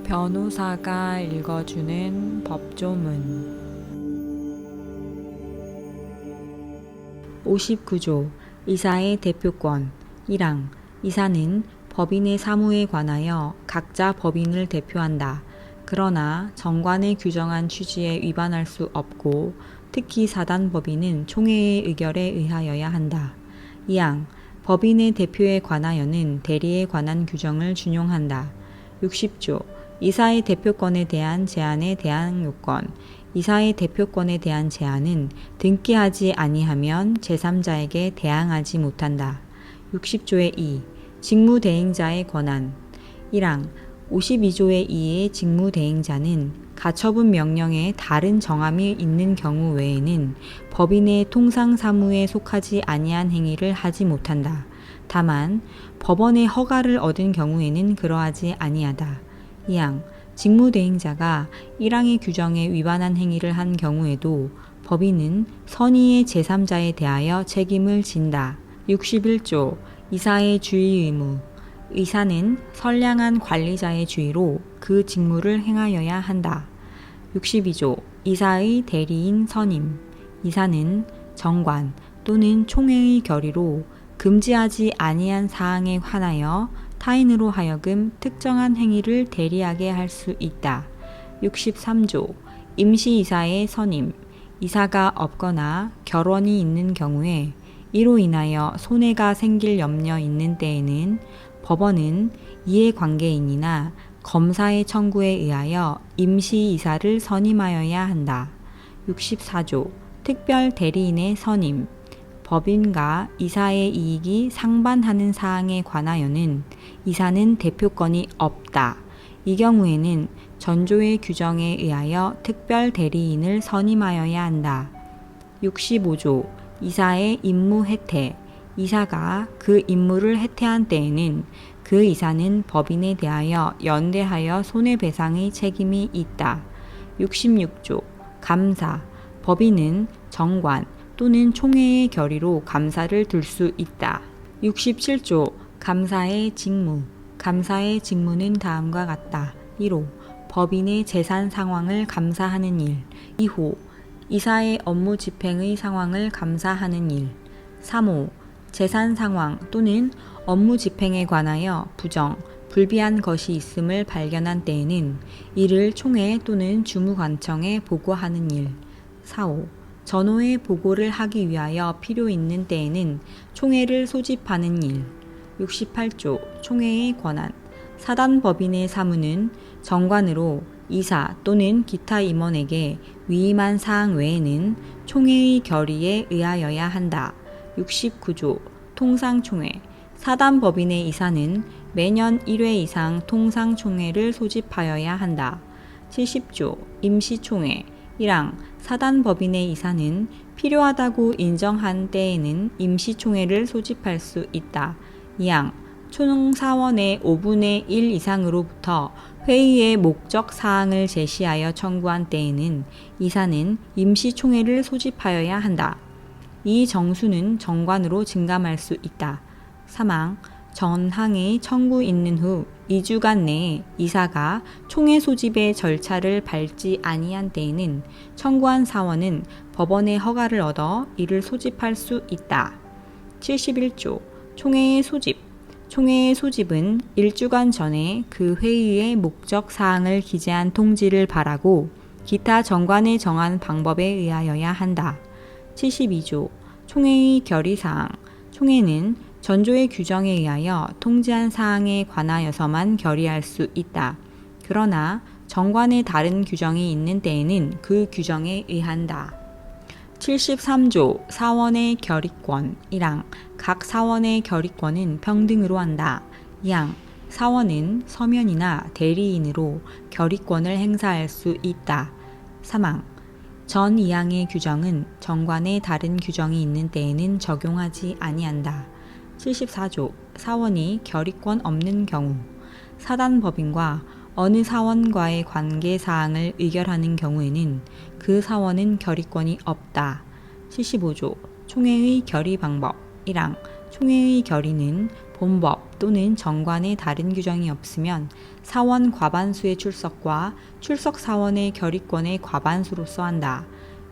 변호사가 읽어주는 법조문 59조 이사의 대표권 1항 이사는 법인의 사무에 관하여 각자 법인을 대표한다. 그러나 정관에 규정한 취지에 위반할 수 없고 특히 사단법인은 총회의 의결에 의하여야 한다. 2항 법인의 대표에 관하여는 대리에 관한 규정을 준용한다. 60조 이사의 대표권에 대한 제한에 대한 요건 이사의 대표권에 대한 제한은 등기하지 아니하면 제3자에게 대항하지 못한다. 60조의 2 직무대행자의 권한 1항 52조의 2의 직무대행자는 가처분 명령에 다른 정함이 있는 경우 외에는 법인의 통상사무에 속하지 아니한 행위를 하지 못한다. 다만 법원의 허가를 얻은 경우에는 그러하지 아니하다. 2항 직무대행자가 1항의 규정에 위반한 행위를 한 경우에도 법인은 선의의 제3자에 대하여 책임을 진다. 61조 이사의 주의 의무 이사는 선량한 관리자의 주의로 그 직무를 행하여야 한다. 62조 이사의 대리인 선임 이사는 정관 또는 총회의 결의로 금지하지 아니한 사항에 관하여 타인으로 하여금 특정한 행위를 대리하게 할 수 있다. 63조 임시이사의 선임 이사가 없거나 결원이 있는 경우에 이로 인하여 손해가 생길 염려 있는 때에는 법원은 이해관계인이나 검사의 청구에 의하여 임시이사를 선임하여야 한다. 64조 특별 대리인의 선임 법인과 이사의 이익이 상반하는 사항에 관하여는 이사는 대표권이 없다. 이 경우에는 전조의 규정에 의하여 특별 대리인을 선임하여야 한다. 65조 이사의 임무 해태 이사가 그 임무를 해태한 때에는 그 이사는 법인에 대하여 연대하여 손해배상의 책임이 있다. 66조 감사 법인은 정관 또는 총회의 결의로 감사를 둘 수 있다. 67조 감사의 직무 감사의 직무는 다음과 같다. 1호 법인의 재산 상황을 감사하는 일 2호 이사의 업무 집행의 상황을 감사하는 일 3호 재산 상황 또는 업무 집행에 관하여 부정, 불비한 것이 있음을 발견한 때에는 이를 총회 또는 주무관청에 보고하는 일 4호 전호의 보고를 하기 위하여 필요 있는 때에는 총회를 소집하는 일 68조 총회의 권한 사단법인의 사무는 정관으로 이사 또는 기타 임원에게 위임한 사항 외에는 총회의 결의에 의하여야 한다. 69조 통상총회 사단법인의 이사는 매년 1회 이상 통상총회를 소집하여야 한다. 70조 임시총회 1항 사단법인의 이사는 필요하다고 인정한 때에는 임시총회를 소집할 수 있다. 2항 총사원의 5분의 1 이상으로부터 회의의 목적 사항을 제시하여 청구한 때에는 이사는 임시총회를 소집하여야 한다. 이 정수는 정관으로 증감할 수 있다. 3항 전항의 청구 있는 후 2주간 내에 이사가 총회 소집의 절차를 밟지 아니한 때에는 청구한 사원은 법원의 허가를 얻어 이를 소집할 수 있다. 71조 총회의 소집 총회의 소집은 1주간 전에 그 회의의 목적 사항을 기재한 통지를 발하고 기타 정관에 정한 방법에 의하여야 한다. 72조 총회의 결의사항 총회는 전조의 규정에 의하여 통지한 사항에 관하여서만 결의할 수 있다. 그러나 정관에 다른 규정이 있는 때에는 그 규정에 의한다. 73조 사원의 결의권 1항 각 사원의 결의권은 평등으로 한다. 2항 사원은 서면이나 대리인으로 결의권을 행사할 수 있다. 3항 전 2항의 규정은 정관에 다른 규정이 있는 때에는 적용하지 아니한다. 74조 사원이 결의권 없는 경우 사단법인과 어느 사원과의 관계사항을 의결하는 경우에는 그 사원은 결의권이 없다. 75조 총회의 결의 방법 1항 총회의 결의는 본법 또는 정관의 다른 규정이 없으면 사원 과반수의 출석과 출석 사원의 결의권의 과반수로서 한다.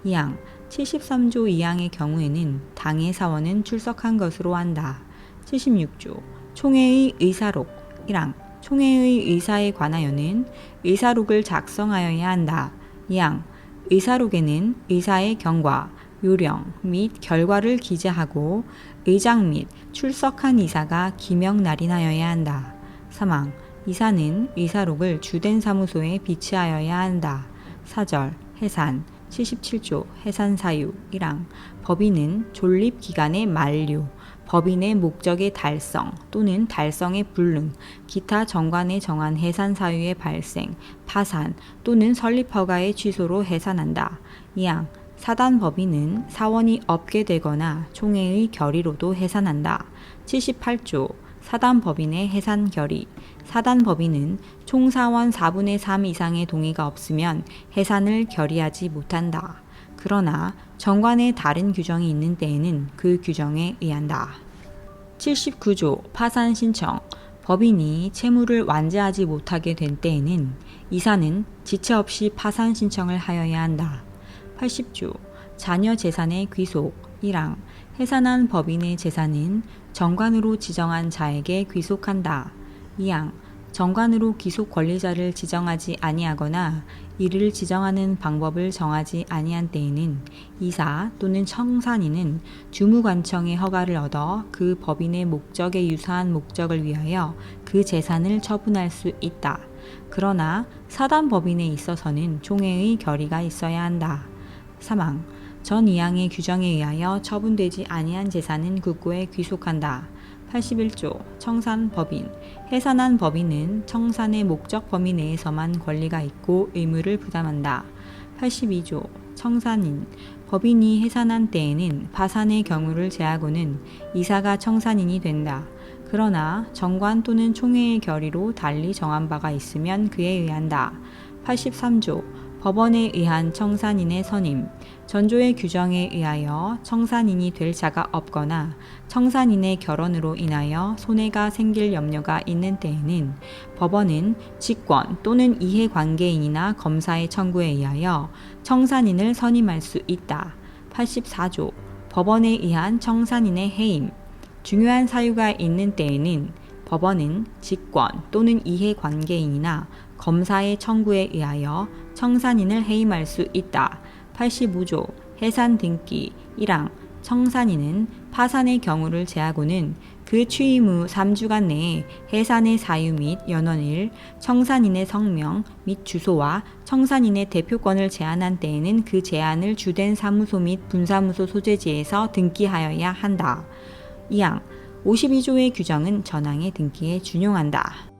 2항 73조 2항의 경우에는 당의 사원은 출석한 것으로 한다. 76조 총회의 의사록 1항 총회의 의사에 관하여는 의사록을 작성하여야 한다. 2항 의사록에는 의사의 경과, 요령 및 결과를 기재하고 의장 및 출석한 이사가 기명 날인하여야 한다. 3항 이사는 의사록을 주된 사무소에 비치하여야 한다. 4절 해산 77조 해산사유 1항 법인은 존립기간의 만료, 법인의 목적의 달성 또는 달성의 불능, 기타 정관에 정한 해산 사유의 발생, 파산 또는 설립 허가의 취소로 해산한다. 2항 사단 법인은 사원이 없게 되거나 총회의 결의로도 해산한다. 78조 사단 법인의 해산 결의. 사단 법인은 총사원 4분의 3 이상의 동의가 없으면 해산을 결의하지 못한다. 그러나 정관에 다른 규정이 있는 때에는 그 규정에 의한다. 79조 파산 신청. 법인이 채무를 완제하지 못하게 된 때에는 이사는 지체 없이 파산 신청을 하여야 한다. 80조 자녀 재산의 귀속. 1항 해산한 법인의 재산은 정관으로 지정한 자에게 귀속한다. 2항 정관으로 귀속 권리자를 지정하지 아니하거나 이를 지정하는 방법을 정하지 아니한 때에는 이사 또는 청산인은 주무관청의 허가를 얻어 그 법인의 목적에 유사한 목적을 위하여 그 재산을 처분할 수 있다. 그러나 사단 법인에 있어서는 총회의 결의가 있어야 한다. 3항 전 2항의 규정에 의하여 처분되지 아니한 재산은 국고에 귀속한다. 81조 청산법인. 해산한 법인은 청산의 목적 범위 내에서만 권리가 있고 의무를 부담한다. 82조 청산인. 법인이 해산한 때에는 파산의 경우를 제하고는 이사가 청산인이 된다. 그러나 정관 또는 총회의 결의로 달리 정한 바가 있으면 그에 의한다. 83조 법원에 의한 청산인의 선임. 전조의 규정에 의하여 청산인이 될 자가 없거나 청산인의 결혼으로 인하여 손해가 생길 염려가 있는 때에는 법원은 직권 또는 이해관계인이나 검사의 청구에 의하여 청산인을 선임할 수 있다. 84조 법원에 의한 청산인의 해임. 중요한 사유가 있는 때에는 법원은 직권 또는 이해관계인이나 검사의 청구에 의하여 청산인을 해임할 수 있다. 85조 해산 등기. 1항 청산인은 파산의 경우를 제하고는 그 취임 후 3주간 내에 해산의 사유 및 연원일, 청산인의 성명 및 주소와 청산인의 대표권을 제한한 때에는 그 제한을 주된 사무소 및 분사무소 소재지에서 등기하여야 한다. 2항 52조의 규정은 전항의 등기에 준용한다.